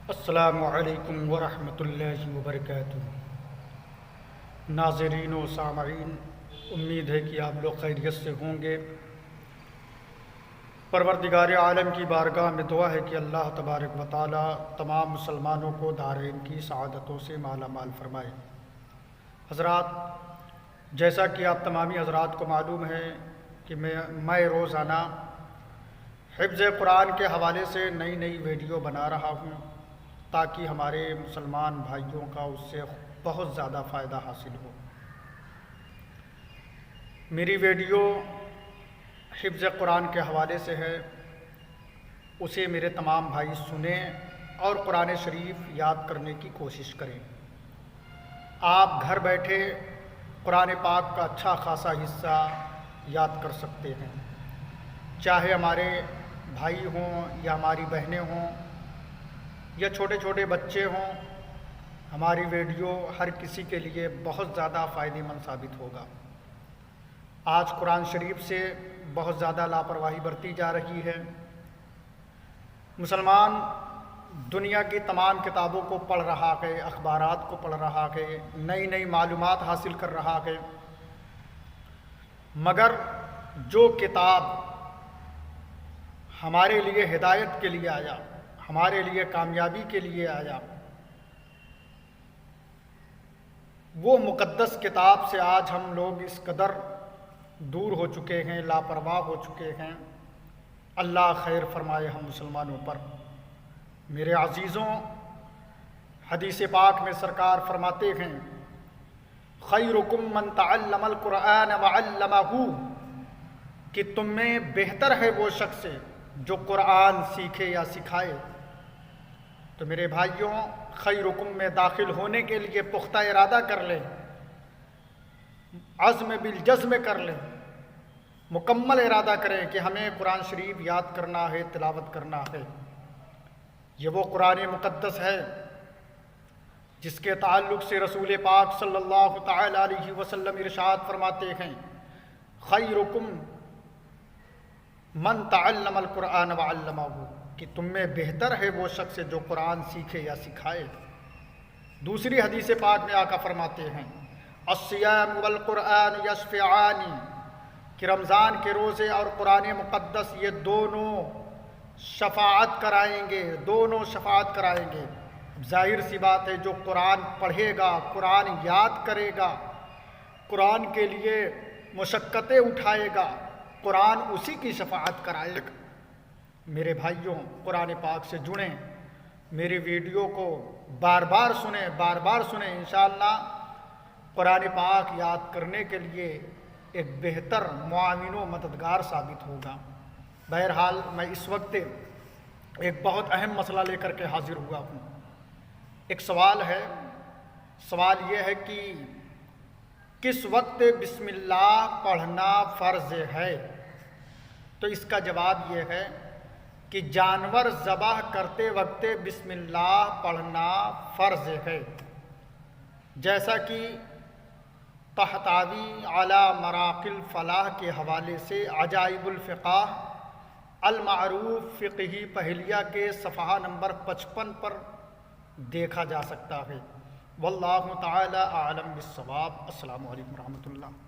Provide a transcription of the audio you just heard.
السلام علیکم ورحمۃ اللہ وبرکاتہ۔ ناظرین و سامعین، امید ہے کہ آپ لوگ خیریت سے ہوں گے۔ پروردگار عالم کی بارگاہ میں دعا ہے کہ اللہ تبارک و تعالی تمام مسلمانوں کو دارین کی سعادتوں سے مالا مال فرمائے۔ حضرات، جیسا کہ آپ تمامی حضرات کو معلوم ہے کہ میں روزانہ حفظ قرآن کے حوالے سے نئی ویڈیو بنا رہا ہوں تاکہ ہمارے مسلمان بھائیوں کا اس سے بہت زیادہ فائدہ حاصل ہو۔ میری ویڈیو حفظ قرآن کے حوالے سے ہے، اسے میرے تمام بھائی سنیں اور قرآن شریف یاد کرنے کی کوشش کریں۔ آپ گھر بیٹھے قرآن پاک کا اچھا خاصا حصہ یاد کر سکتے ہیں، چاہے ہمارے بھائی ہوں یا ہماری بہنیں ہوں یا چھوٹے چھوٹے بچے ہوں۔ ہماری ویڈیو ہر کسی کے لیے بہت زیادہ فائدہ مند ثابت ہوگا۔ آج قرآن شریف سے بہت زیادہ لاپرواہی برتی جا رہی ہے۔ مسلمان دنیا کی تمام کتابوں کو پڑھ رہا ہے، اخبارات کو پڑھ رہا ہے، نئی معلومات حاصل کر رہا ہے، مگر جو کتاب ہمارے لیے ہدایت کے لیے آیا، ہمارے لیے کامیابی کے لیے آیا، وہ مقدس کتاب سے آج ہم لوگ اس قدر دور ہو چکے ہیں، لاپرواہ ہو چکے ہیں۔ اللہ خیر فرمائے ہم مسلمانوں پر۔ میرے عزیزوں، حدیث پاک میں سرکار فرماتے ہیں، خیرکم من تعلم القرآن وعلمہ، کہ تم میں بہتر ہے وہ شخص جو قرآن سیکھے یا سکھائے۔ تو میرے بھائیوں، خیرکم میں داخل ہونے کے لیے پختہ ارادہ کر لیں، عزم بالجزم کر لیں، مکمل ارادہ کریں کہ ہمیں قرآن شریف یاد کرنا ہے، تلاوت کرنا ہے۔ یہ وہ قرآن مقدس ہے جس کے تعلق سے رسول پاک صلی اللہ تعالی علیہ وسلم ارشاد فرماتے ہیں، خیرکم من تعلم القرآن وعلمہ، کہ تم میں بہتر ہے وہ شخص جو قرآن سیکھے یا سکھائے۔ دوسری حدیث پاک میں آقا فرماتے ہیں، الصیام والقرآن یشفعان، کہ رمضان کے روزے اور قرآن مقدس یہ دونوں شفاعت کرائیں گے، دونوں شفاعت کرائیں گے۔ ظاہر سی بات ہے، جو قرآن پڑھے گا، قرآن یاد کرے گا، قرآن کے لیے مشقتیں اٹھائے گا، قرآن اسی کی شفاعت کرائے گا۔ میرے بھائیوں، قرآن پاک سے جڑیں، میری ویڈیو کو بار بار سنیں۔ انشاءاللہ قرآن پاک یاد کرنے کے لیے ایک بہتر معاون و مددگار ثابت ہوگا۔ بہرحال میں اس وقت ایک بہت اہم مسئلہ لے کر کے حاضر ہوا ہوں۔ ایک سوال ہے، سوال یہ ہے کہ کس وقت بسم اللہ پڑھنا فرض ہے؟ تو اس کا جواب یہ ہے کہ جانور ذبح کرتے وقت بسم اللہ پڑھنا فرض ہے، جیسا کہ طحطاوی علی مراقی الفلاح کے حوالے سے عجائب الفقہ المعروف فقہی پہلیہ کے صفحہ نمبر 55 پر دیکھا جا سکتا ہے۔ واللہ تعالی اعلم بالصواب۔ السلام علیکم ورحمۃ اللہ۔